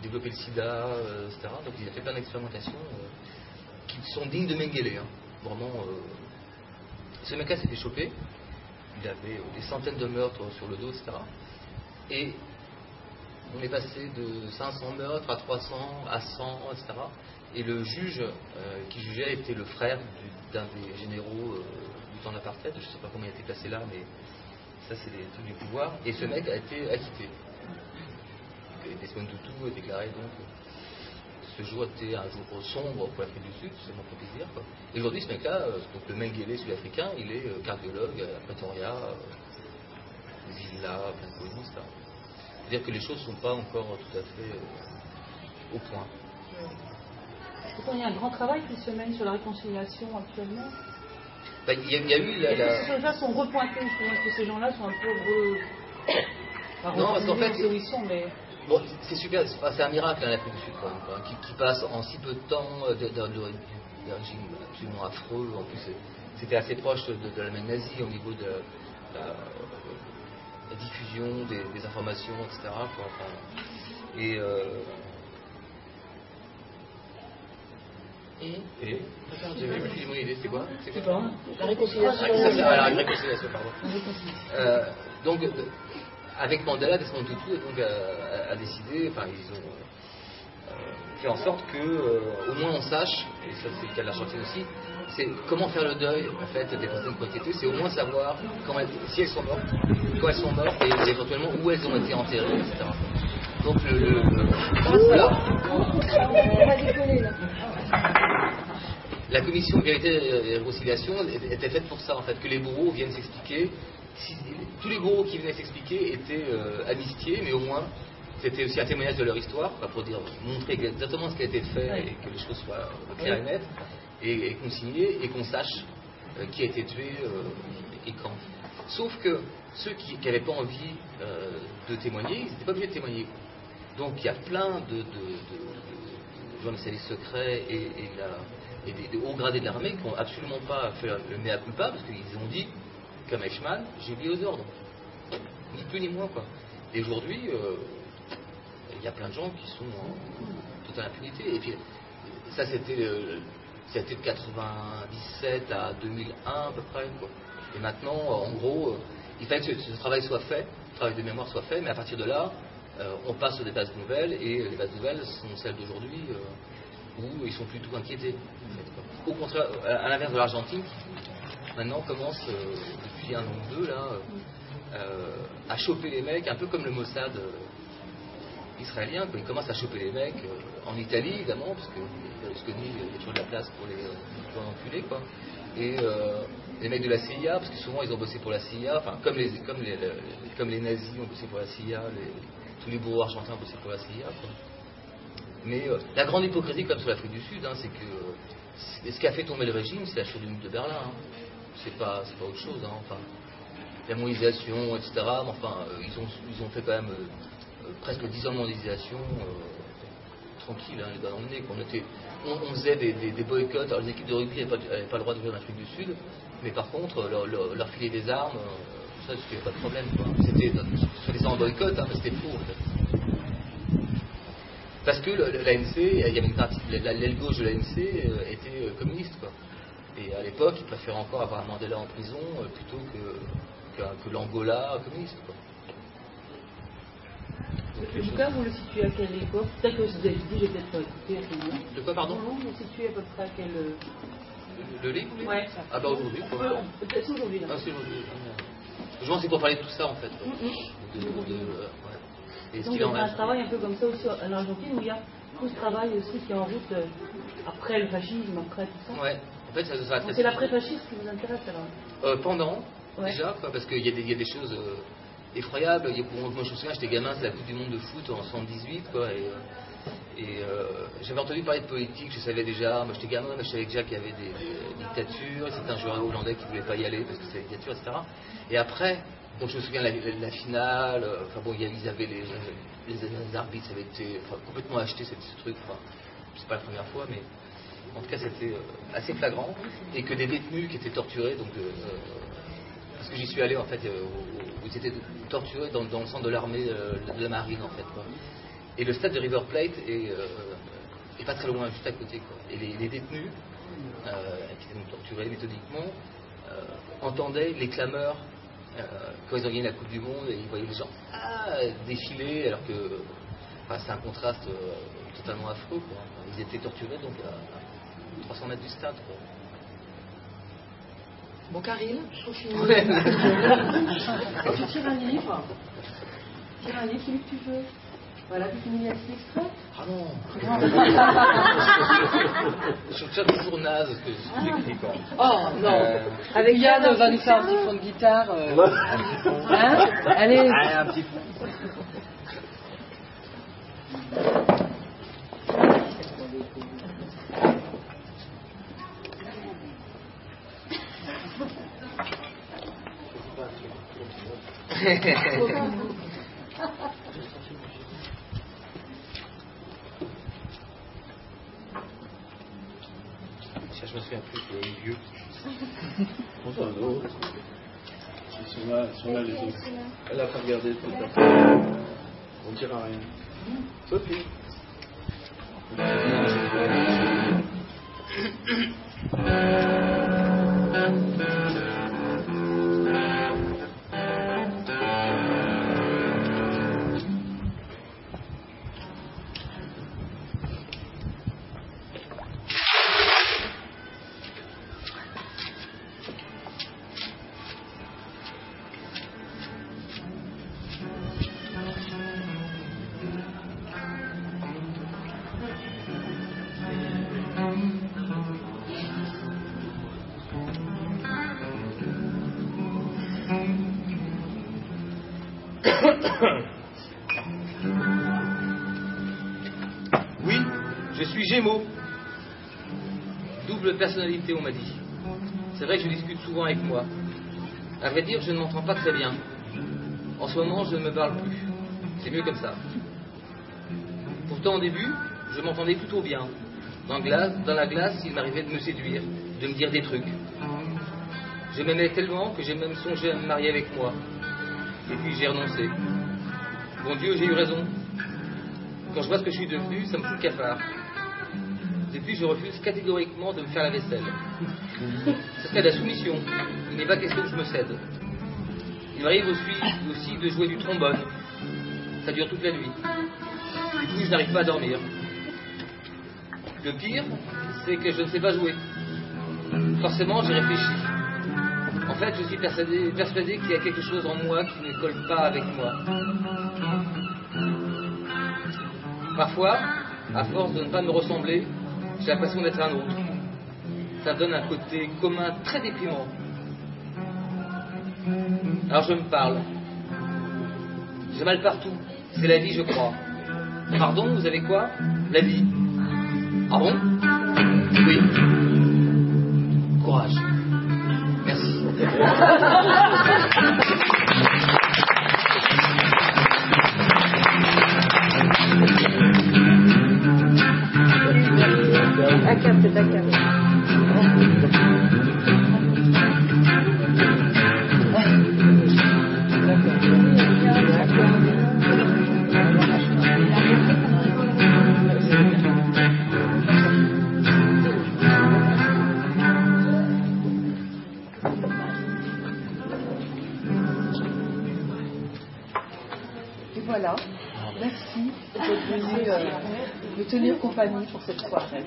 développé le sida, etc. Donc il a fait plein d'expérimentations qui sont dignes de Mengele. Hein. Vraiment, ce mec-là s'était chopé, il avait des centaines de meurtres sur le dos, etc. Et on est passé de 500 meurtres à 300, à 100, etc. Et le juge qui jugeait était le frère d'un des généraux du temps de l'apartheid. Je ne sais pas comment il a été placé là, mais ça c'est les trucs du pouvoir. Et ce mec a été acquitté. Et Desmond Tutu a déclaré donc ce jour était un jour sombre pour l'Afrique du Sud, c'est mon plaisir. Et aujourd'hui, ce mec-là, donc le Mengele sud-africain, il est cardiologue à Pretoria, Zilla, plein de colonies, etc. C'est-à-dire que les choses ne sont pas encore tout à fait au point. Pourtant, il y a un grand travail qui se mène sur la réconciliation actuellement. Ben, il y a eu Est-ce que ces choses-là sont repointées, est-ce que ces gens-là sont un peu non, parce qu'en fait, où ils sont, mais... Bon, c'est super, c'est un miracle hein, l'Afrique du Sud quand même, quoi, qui passe en si peu de temps d'un régime absolument affreux. En plus, c'était assez proche de l'Allemagne nazie au niveau de la diffusion des informations, etc. Quoi, enfin, et j'avais plus mon idée, c'est quoi? La réconciliation. La réconciliation, pardon. Donc, avec Mandela, Desmond Tutu donc, a décidé, enfin ils ont fait en sorte que au moins on sache, et ça c'est le cas de l'Argentine aussi, c'est comment faire le deuil en fait des personnes qui ont été tuées, c'est au moins savoir si elles sont mortes, quand elles sont mortes et éventuellement où elles ont été enterrées, etc. Donc la commission de vérité et réconciliation était faite pour ça en fait, que les bourreaux viennent s'expliquer. Tous les bourreaux qui venaient s'expliquer étaient amnistiés, mais au moins c'était aussi un témoignage de leur histoire, pour montrer exactement ce qui a été fait et que les choses soient claires et nettes, et consignées, et qu'on sache qui a été tué et quand. Sauf que ceux qui n'avaient pas envie de témoigner, ils n'étaient pas obligés de témoigner. Donc il y a plein de gens de services secrets et des hauts gradés de l'armée qui n'ont absolument pas fait le mea culpa, parce qu'ils ont dit, comme Eichmann, j'ai oublié aux ordres. Ni plus ni moins, quoi. Et aujourd'hui, il y a plein de gens qui sont en totale impunité. Et puis, ça, c'était de 97 à 2001 à peu près, quoi. Et maintenant, en gros, il fallait que ce travail soit fait, le travail de mémoire soit fait, mais à partir de là, on passe sur des bases nouvelles, et les bases nouvelles sont celles d'aujourd'hui, où ils sont plutôt inquiétés. En fait, quoi. Au contraire, à l'inverse de l'Argentine, maintenant commence, depuis un an ou deux, là, à choper les mecs, un peu comme le Mossad israélien, quoi. Ils commencent à choper les mecs en Italie, évidemment, parce que il y a toujours de la place pour les enculés, quoi. Et les mecs de la CIA, parce que souvent ils ont bossé pour la CIA, enfin, comme les nazis ont bossé pour la CIA, tous les bourreaux argentins ont bossé pour la CIA, quoi. Mais la grande hypocrisie, comme sur l'Afrique du Sud, hein, c'est que ce qui a fait tomber le régime, c'est la chute du mur de Berlin. Hein. C'est pas autre chose. Hein, enfin, la mondialisation, etc. Mais enfin, ils ont fait quand même presque 10 ans de mondialisation tranquille, hein, les doigts dans le nez. On faisait des boycotts. Alors les équipes de rugby n'avaient pas le droit de jouer en Afrique du Sud, mais par contre, leur filer des armes, ça, c'était pas de problème. C'était ça en boycott, hein, mais c'était faux en fait. Parce que l'ANC, il y avait une partie, l'aile gauche de l'ANC était communiste, quoi. Et à l'époque, ils préféraient encore avoir Mandela en prison plutôt que l'Angola communiste, quoi. Le bouquin, vous le situez à quelle époque? Peut-être que vous avez dit, j'ai peut-être pas écouté à quel moment. De quoi, pardon? Vous le situez à peu près à quel... Le livre, oui. Ouais. Ah bah aujourd'hui, quoi. Peut-être aujourd'hui, là. Ah, c'est aujourd'hui. Je pense que c'est pour parler de tout ça, en fait. Et donc il y a un travail un peu comme ça aussi en Argentine, où il y a tout ce travail aussi qui est en route après le fascisme, après tout ça. Ouais, en fait, ça c'est l'après-fascisme qui vous intéresse alors? Pendant, déjà, quoi, parce qu'il y a des choses effroyables. Moi, je me souviens, j'étais gamin, c'est la Coupe du Monde de foot en 78, quoi, et j'avais entendu parler de politique, je savais déjà, moi j'étais gamin, mais je savais déjà qu'il y avait des dictatures, et c'était un joueur hollandais qui ne voulait pas y aller parce que c'est la dictature, etc. Et après, donc je me souviens la finale, enfin bon, ils avaient les arbitres, ça avait été complètement acheté ce truc, enfin, c'est pas la première fois, mais en tout cas c'était assez flagrant, et que des détenus qui étaient torturés, donc parce que j'y suis allé en fait, où ils étaient torturés dans le centre de l'armée, de la marine en fait, quoi. Et le stade de River Plate est pas très loin, juste à côté, quoi. Et les détenus, qui étaient donc torturés méthodiquement, entendaient les clameurs quand ils ont gagné la Coupe du Monde, et ils voyaient les gens défiler, alors que c'est un contraste totalement affreux, quoi. Ils étaient torturés donc à 300 mètres du stade, quoi. Bon, Caril, pour finir. Ouais. Tu tires un livre, celui que tu veux. Voilà, tu finis avec cet extrait. Ah non. Je trouve ça toujours naze ce que j'écris, quoi. Oh non. Avec Yann Yann, va nous faire un petit fond de guitare. Hein? Allez. Un petit peu. Je me souviens plus, c'est vieux. Enfin, non. Ils sont là les autres. Elle a pas regardé tout à On dira rien. Sophie. Oui, je suis Gémeaux. Double personnalité, on m'a dit. C'est vrai que je discute souvent avec moi. À vrai dire, je ne m'entends pas très bien. En ce moment, je ne me parle plus. C'est mieux comme ça. Pourtant, au début, je m'entendais plutôt bien. Dans la glace, il m'arrivait de me séduire, de me dire des trucs. Je m'aimais tellement que j'ai même songé à me marier avec moi. Et puis j'ai renoncé. Bon Dieu, j'ai eu raison. Quand je vois ce que je suis devenu, ça me fout le cafard. Depuis, je refuse catégoriquement de me faire la vaisselle. Ce serait de la soumission. Il n'est pas question que je me cède. Il m'arrive aussi de jouer du trombone. Ça dure toute la nuit. Du coup, je n'arrive pas à dormir. Le pire, c'est que je ne sais pas jouer. Forcément, j'ai réfléchi. En fait, je suis persuadé qu'il y a quelque chose en moi qui ne colle pas avec moi. Parfois, à force de ne pas me ressembler, j'ai l'impression d'être un autre. Ça donne un côté commun très déprimant. Alors je me parle. J'ai mal partout. C'est la vie, je crois. Pardon, vous avez quoi? La vie. Ah bon? Oui. Courage. Merci. Et voilà. Merci d'être venu me tenir compagnie pour cette soirée.